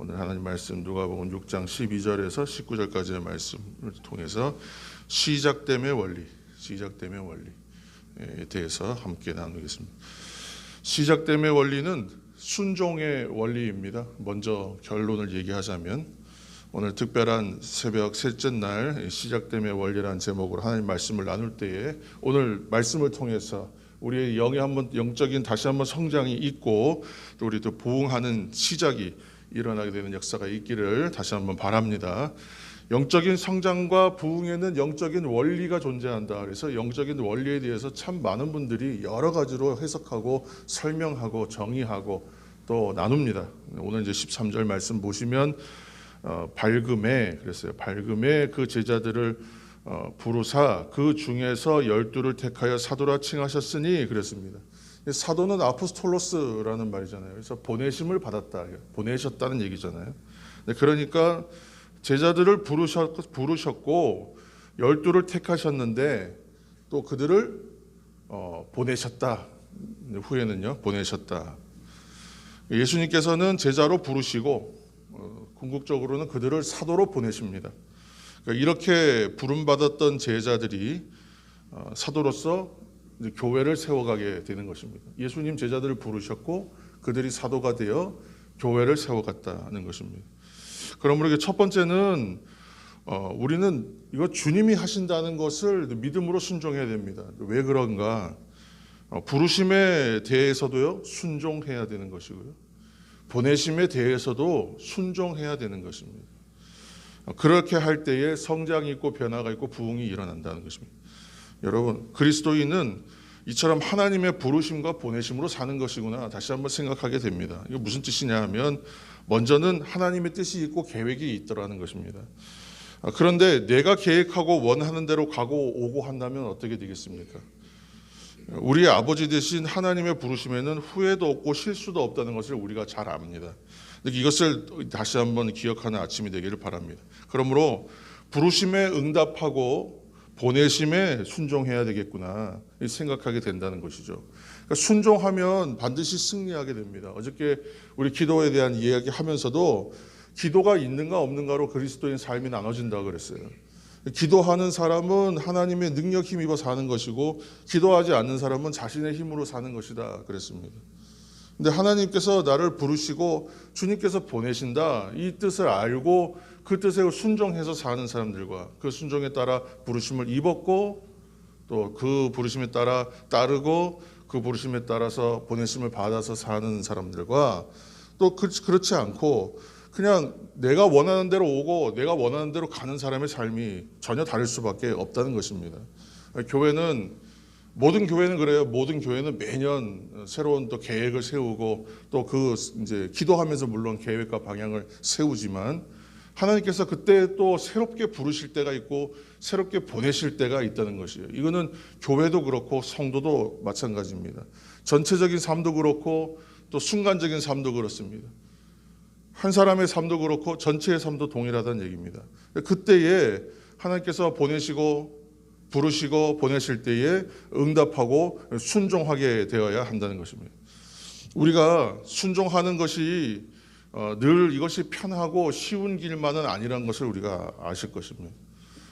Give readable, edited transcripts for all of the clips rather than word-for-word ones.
오늘 하나님 말씀 누가복음 6장 12절에서 19절까지의 말씀을 통해서 시작됨의 원리에 대해서 함께 나누겠습니다. 시작됨의 원리는 순종의 원리입니다. 먼저 결론을 얘기하자면 오늘 특별한 새벽 셋째 날 시작됨의 원리라는 제목으로 하나님 말씀을 나눌 때에 오늘 말씀을 통해서 우리의 영적인 다시 한번 성장이 있고 또 우리 또 부흥하는 시작이 일어나게 되는 역사가 있기를 다시 한번 바랍니다. 영적인 성장과 부흥에는 영적인 원리가 존재한다. 그래서 영적인 원리에 대해서 참 많은 분들이 여러 가지로 해석하고 설명하고 정의하고 또 나눕니다. 오늘 이제 13절 말씀 보시면 밝음에 그랬어요. 밝음에 그 제자들을 부르사 그 중에서 12를 택하여 사도라 칭하셨으니 그랬습니다. 사도는 아포스톨로스라는 말이잖아요. 그래서 보내심을 받았다, 보내셨다는 얘기잖아요. 그러니까 제자들을 부르셨고 12를 택하셨는데 또 그들을 보내셨다. 후에는요, 보내셨다. 예수님께서는 제자로 부르시고 궁극적으로는 그들을 사도로 보내십니다. 그러니까 이렇게 부름받았던 제자들이 사도로서 교회를 세워가게 되는 것입니다. 예수님 제자들을 부르셨고 그들이 사도가 되어 교회를 세워갔다는 것입니다. 그러므로 첫 번째는 우리는 이거 주님이 하신다는 것을 믿음으로 순종해야 됩니다. 왜 그런가? 부르심에 대해서도요 순종해야 되는 것이고요, 보내심에 대해서도 순종해야 되는 것입니다. 그렇게 할 때에 성장이 있고 변화가 있고 부흥이 일어난다는 것입니다. 여러분, 그리스도인은 이처럼 하나님의 부르심과 보내심으로 사는 것이구나 다시 한번 생각하게 됩니다. 이거 무슨 뜻이냐 하면 먼저는 하나님의 뜻이 있고 계획이 있더라는 것입니다. 그런데 내가 계획하고 원하는 대로 가고 오고 한다면 어떻게 되겠습니까? 우리의 아버지 되신 하나님의 부르심에는 후회도 없고 실수도 없다는 것을 우리가 잘 압니다. 이것을 다시 한번 기억하는 아침이 되기를 바랍니다. 그러므로 부르심에 응답하고 보내심에 순종해야 되겠구나 생각하게 된다는 것이죠. 그러니까 순종하면 반드시 승리하게 됩니다. 어저께 우리 기도에 대한 이야기하면서도 기도가 있는가 없는가로 그리스도인 삶이 나눠진다고 그랬어요. 기도하는 사람은 하나님의 능력 힘입어 사는 것이고 기도하지 않는 사람은 자신의 힘으로 사는 것이다 그랬습니다. 근데 하나님께서 나를 부르시고 주님께서 보내신다, 이 뜻을 알고 그 뜻에 순종해서 사는 사람들과 그 순종에 따라 부르심을 입었고 또 그 부르심에 따라 따르고 그 부르심에 따라서 보내심을 받아서 사는 사람들과 또 그렇지 않고 그냥 내가 원하는 대로 오고 내가 원하는 대로 가는 사람의 삶이 전혀 다를 수밖에 없다는 것입니다. 모든 교회는 그래요. 모든 교회는 매년 새로운 또 계획을 세우고 또 이제 기도하면서 물론 계획과 방향을 세우지만 하나님께서 그때 또 새롭게 부르실 때가 있고 새롭게 보내실 때가 있다는 것이에요. 이거는 교회도 그렇고 성도도 마찬가지입니다. 전체적인 삶도 그렇고 또 순간적인 삶도 그렇습니다. 한 사람의 삶도 그렇고 전체의 삶도 동일하다는 얘기입니다. 그때에 하나님께서 부르시고 보내실 때에 응답하고 순종하게 되어야 한다는 것입니다. 우리가 순종하는 것이 늘 이것이 편하고 쉬운 길만은 아니라는 것을 우리가 아실 것입니다.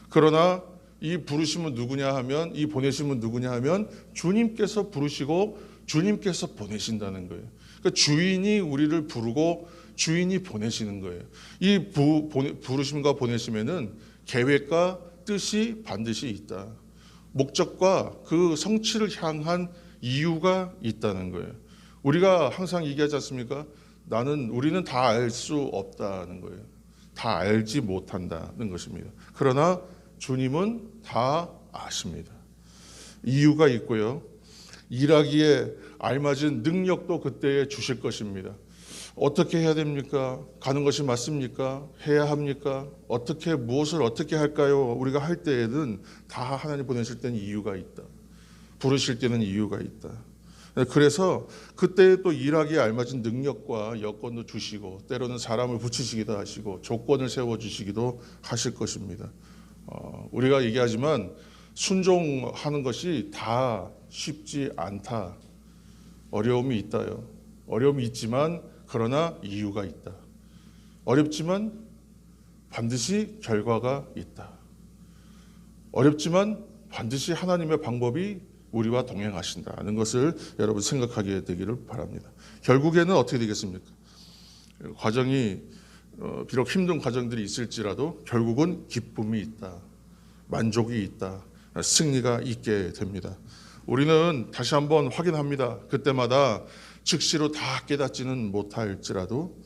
그러나 이 부르심은 누구냐 하면, 이 보내심은 누구냐 하면 주님께서 부르시고 주님께서 보내신다는 거예요. 그러니까 주인이 우리를 부르고 주인이 보내시는 거예요. 이 부르심과 보내심에는 계획과 뜻이 반드시 있다. 목적과 그 성취를 향한 이유가 있다는 거예요. 우리가 항상 얘기하지 않습니까? 우리는 다 알 수 없다는 거예요. 다 알지 못한다는 것입니다. 그러나 주님은 다 아십니다. 이유가 있고요. 일하기에 알맞은 능력도 그때에 주실 것입니다. 어떻게 해야 됩니까? 가는 것이 맞습니까? 해야 합니까? 무엇을 어떻게 할까요? 우리가 할 때에는 다 하나님 보내실 때는 이유가 있다. 부르실 때는 이유가 있다. 그래서 그때 또 일하기에 알맞은 능력과 여건도 주시고 때로는 사람을 붙이시기도 하시고 조건을 세워주시기도 하실 것입니다. 우리가 얘기하지만 순종하는 것이 다 쉽지 않다. 어려움이 있다요. 어려움이 있지만 그러나 이유가 있다. 어렵지만 반드시 결과가 있다. 어렵지만 반드시 하나님의 방법이 우리와 동행하신다는 것을 여러분 생각하게 되기를 바랍니다. 결국에는 어떻게 되겠습니까? 과정이 비록 힘든 과정들이 있을지라도 결국은 기쁨이 있다. 만족이 있다. 승리가 있게 됩니다. 우리는 다시 한번 확인합니다. 그때마다 즉시로 다 깨닫지는 못할지라도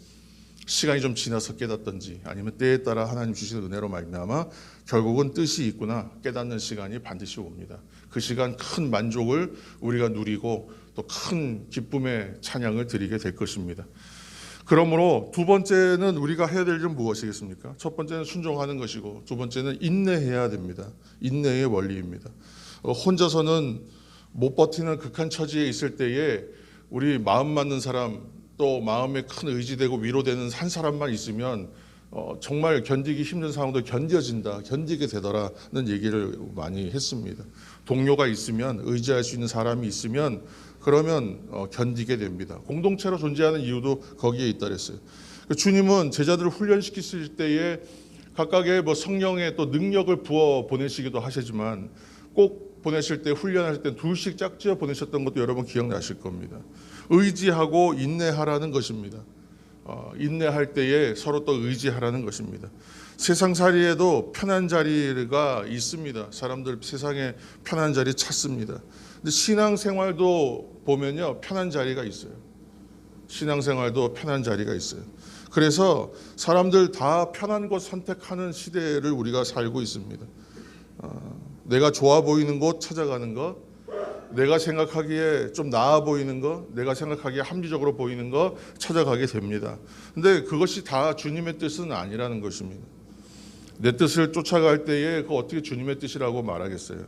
시간이 좀 지나서 깨닫든지 아니면 때에 따라 하나님 주시는 은혜로 말미암아 결국은 뜻이 있구나 깨닫는 시간이 반드시 옵니다. 그 시간 큰 만족을 우리가 누리고 또 큰 기쁨의 찬양을 드리게 될 것입니다. 그러므로 두 번째는 우리가 해야 될 일은 무엇이겠습니까? 첫 번째는 순종하는 것이고 두 번째는 인내해야 됩니다. 인내의 원리입니다. 혼자서는 못 버티는 극한 처지에 있을 때에 우리 마음 맞는 사람 또 마음에 큰 의지되고 위로되는 한 사람만 있으면 정말 견디기 힘든 상황도 견디게 되더라는 얘기를 많이 했습니다. 동료가 있으면 의지할 수 있는 사람이 있으면 그러면 견디게 됩니다. 공동체로 존재하는 이유도 거기에 있다 그랬어요. 주님은 제자들을 훈련시키실 때에 각각의 성령의 또 능력을 부어 보내시기도 하시지만 꼭 보내실 때 훈련할 때 둘씩 짝지어 보내셨던 것도 여러분 기억나실 겁니다. 의지하고 인내하라는 것입니다. 인내할 때에 서로 또 의지하라는 것입니다. 세상살이에도 편한 자리가 있습니다. 사람들 세상에 편한 자리 찾습니다. 근데 신앙생활도 보면요 편한 자리가 있어요. 신앙생활도 편한 자리가 있어요. 그래서 사람들 다 편한 곳 선택하는 시대를 우리가 살고 있습니다. 내가 좋아 보이는 곳 찾아가는 것, 내가 생각하기에 좀 나아 보이는 것, 내가 생각하기에 합리적으로 보이는 것 찾아가게 됩니다. 근데 그것이 다 주님의 뜻은 아니라는 것입니다. 내 뜻을 쫓아갈 때에 그 어떻게 주님의 뜻이라고 말하겠어요?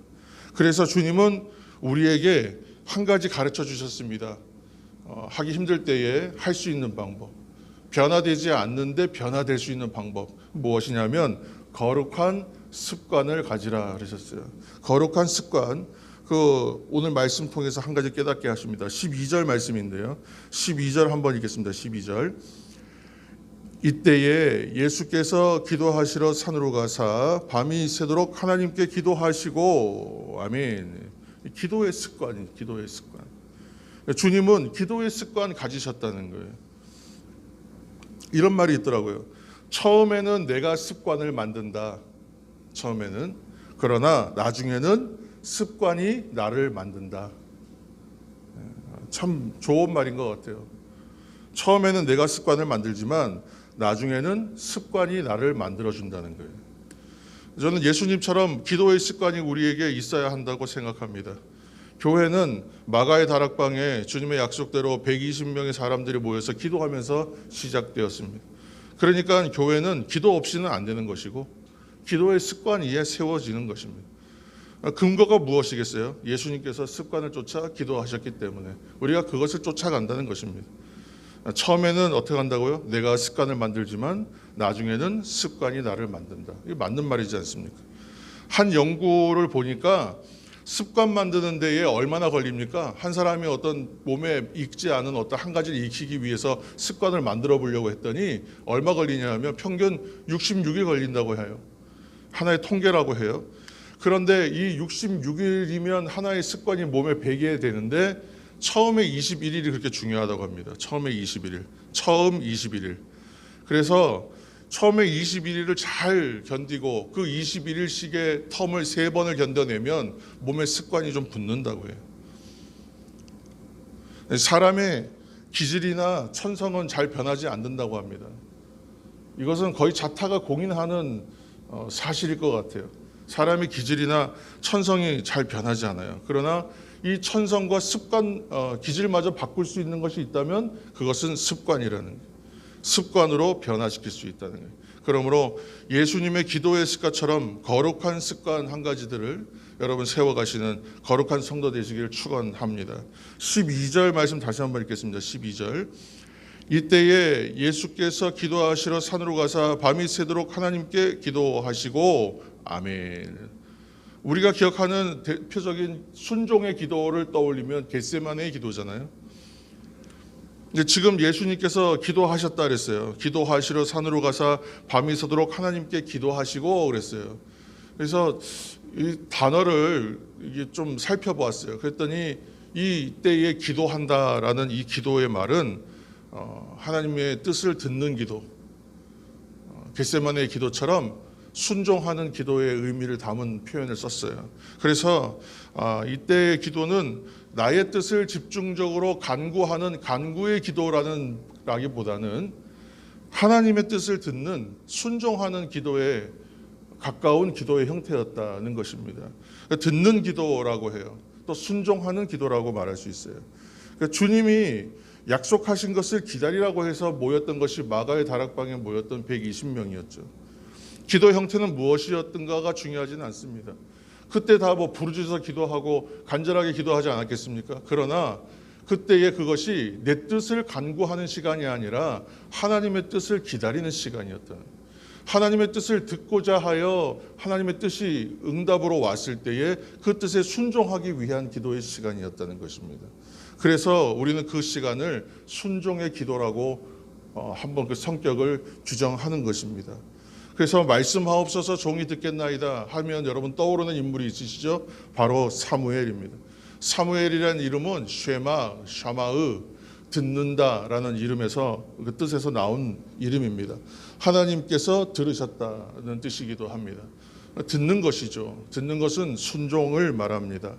그래서 주님은 우리에게 한 가지 가르쳐 주셨습니다. 하기 힘들 때에 할 수 있는 방법, 변화되지 않는데 변화될 수 있는 방법 무엇이냐면 거룩한 습관을 가지라 그러셨어요. 거룩한 습관. 오늘 말씀 통해서 한 가지 깨닫게 하십니다. 12절 말씀인데요. 12절 한번 읽겠습니다. 12절. 이때에 예수께서 기도하시러 산으로 가사 밤이 새도록 하나님께 기도하시고 아멘. 기도의 습관. 주님은 기도의 습관 가지셨다는 거예요. 이런 말이 있더라고요. 처음에는 내가 습관을 만든다. 처음에는. 그러나 나중에는 습관이 나를 만든다. 참 좋은 말인 것 같아요. 처음에는 내가 습관을 만들지만 나중에는 습관이 나를 만들어준다는 거예요. 저는 예수님처럼 기도의 습관이 우리에게 있어야 한다고 생각합니다. 교회는 마가의 다락방에 주님의 약속대로 120명의 사람들이 모여서 기도하면서 시작되었습니다. 그러니까 교회는 기도 없이는 안 되는 것이고 기도의 습관 위에 세워지는 것입니다. 근거가 무엇이겠어요? 예수님께서 습관을 쫓아 기도하셨기 때문에 우리가 그것을 쫓아간다는 것입니다. 처음에는 어떻게 한다고요? 내가 습관을 만들지만 나중에는 습관이 나를 만든다. 이게 맞는 말이지 않습니까? 한 연구를 보니까 습관 만드는 데에 얼마나 걸립니까? 한 사람이 어떤 몸에 익지 않은 어떤 한 가지를 익히기 위해서 습관을 만들어 보려고 했더니 얼마 걸리냐면 평균 66일 걸린다고 해요. 하나의 통계라고 해요. 그런데 이 66일이면 하나의 습관이 몸에 배게 되는데 처음에 21일이 그렇게 중요하다고 합니다. 처음에 21일. 처음 21일. 그래서 처음에 21일을 잘 견디고 그 21일씩의 텀을 3번을 견뎌내면 몸에 습관이 좀 붙는다고 해요. 사람의 기질이나 천성은 잘 변하지 않는다고 합니다. 이것은 거의 자타가 공인하는 사실일 것 같아요. 사람의 기질이나 천성이 잘 변하지 않아요. 그러나 이 천성과 습관, 기질마저 바꿀 수 있는 것이 있다면 그것은 습관이라는 거예요. 습관으로 변화시킬 수 있다는 거예요. 그러므로 예수님의 기도의 습관처럼 거룩한 습관 한 가지들을 여러분 세워가시는 거룩한 성도 되시기를 축원합니다. 12절 말씀 다시 한번 읽겠습니다. 12절. 이때에 예수께서 기도하시러 산으로 가사 밤이 새도록 하나님께 기도하시고 아멘. 우리가 기억하는 대표적인 순종의 기도를 떠올리면 겟세마네의 기도잖아요. 이제 지금 예수님께서 기도하셨다 그랬어요. 기도하시러 산으로 가사 밤이 서도록 하나님께 기도하시고 그랬어요. 그래서 이 단어를 이게 좀 살펴보았어요. 그랬더니 이 때에 기도한다라는 이 기도의 말은 하나님의 뜻을 듣는 기도, 겟세마네의 기도처럼 순종하는 기도의 의미를 담은 표현을 썼어요. 그래서 이때의 기도는 나의 뜻을 집중적으로 간구하는 간구의 기도라기보다는 하나님의 뜻을 듣는 순종하는 기도에 가까운 기도의 형태였다는 것입니다. 듣는 기도라고 해요. 또 순종하는 기도라고 말할 수 있어요. 주님이 약속하신 것을 기다리라고 해서 모였던 것이 마가의 다락방에 모였던 120명이었죠. 기도 형태는 무엇이었던가가 중요하지는 않습니다. 그때 다 부르짖어서 기도하고 간절하게 기도하지 않았겠습니까? 그러나 그때의 그것이 내 뜻을 간구하는 시간이 아니라 하나님의 뜻을 기다리는 시간이었다. 하나님의 뜻을 듣고자 하여 하나님의 뜻이 응답으로 왔을 때에 그 뜻에 순종하기 위한 기도의 시간이었다는 것입니다. 그래서 우리는 그 시간을 순종의 기도라고 한번 그 성격을 규정하는 것입니다. 그래서 말씀하옵소서 종이 듣겠나이다 하면 여러분 떠오르는 인물이 있으시죠? 바로 사무엘입니다. 사무엘이라는 이름은 샤마의 듣는다라는 이름에서 그 뜻에서 나온 이름입니다. 하나님께서 들으셨다는 뜻이기도 합니다. 듣는 것이죠. 듣는 것은 순종을 말합니다.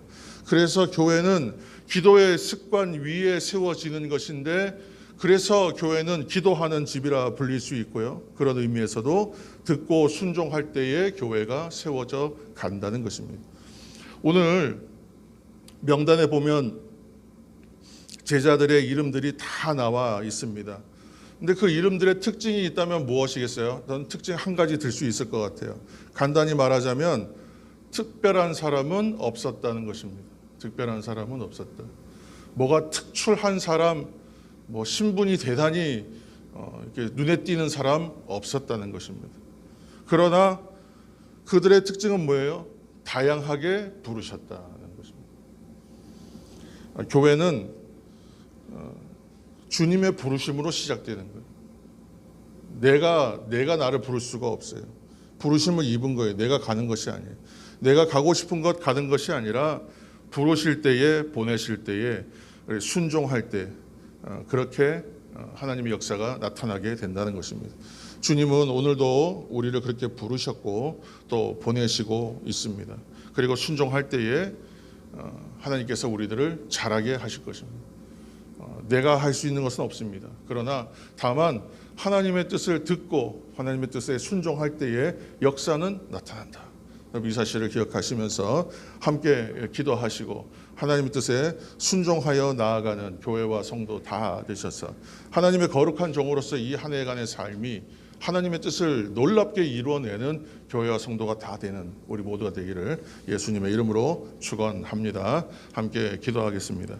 그래서 교회는 기도의 습관 위에 세워지는 것인데 그래서 교회는 기도하는 집이라 불릴 수 있고요. 그런 의미에서도 듣고 순종할 때에 교회가 세워져 간다는 것입니다. 오늘 명단에 보면 제자들의 이름들이 다 나와 있습니다. 근데 그 이름들의 특징이 있다면 무엇이겠어요? 저는 특징 한 가지 들 수 있을 것 같아요. 간단히 말하자면 특별한 사람은 없었다는 것입니다. 특별한 사람은 없었다. 뭐가 특출한 사람, 신분이 대단히 이렇게 눈에 띄는 사람 없었다는 것입니다. 그러나 그들의 특징은 뭐예요? 다양하게 부르셨다는 것입니다. 교회는 주님의 부르심으로 시작되는 거예요. 내가 나를 부를 수가 없어요. 부르심을 입은 거예요. 내가 가는 것이 아니에요. 내가 가고 싶은 것 가는 것이 아니라 부르실 때에 보내실 때에 순종할 때 그렇게 하나님의 역사가 나타나게 된다는 것입니다. 주님은 오늘도 우리를 그렇게 부르셨고 또 보내시고 있습니다. 그리고 순종할 때에 하나님께서 우리들을 잘하게 하실 것입니다. 내가 할 수 있는 것은 없습니다. 그러나 다만 하나님의 뜻을 듣고 하나님의 뜻에 순종할 때에 역사는 나타난다. 이 사실을 기억하시면서 함께 기도하시고 하나님의 뜻에 순종하여 나아가는 교회와 성도 다 되셔서 하나님의 거룩한 종으로서 이 한 해간의 삶이 하나님의 뜻을 놀랍게 이루어내는 교회와 성도가 다 되는 우리 모두가 되기를 예수님의 이름으로 축원합니다. 함께 기도하겠습니다.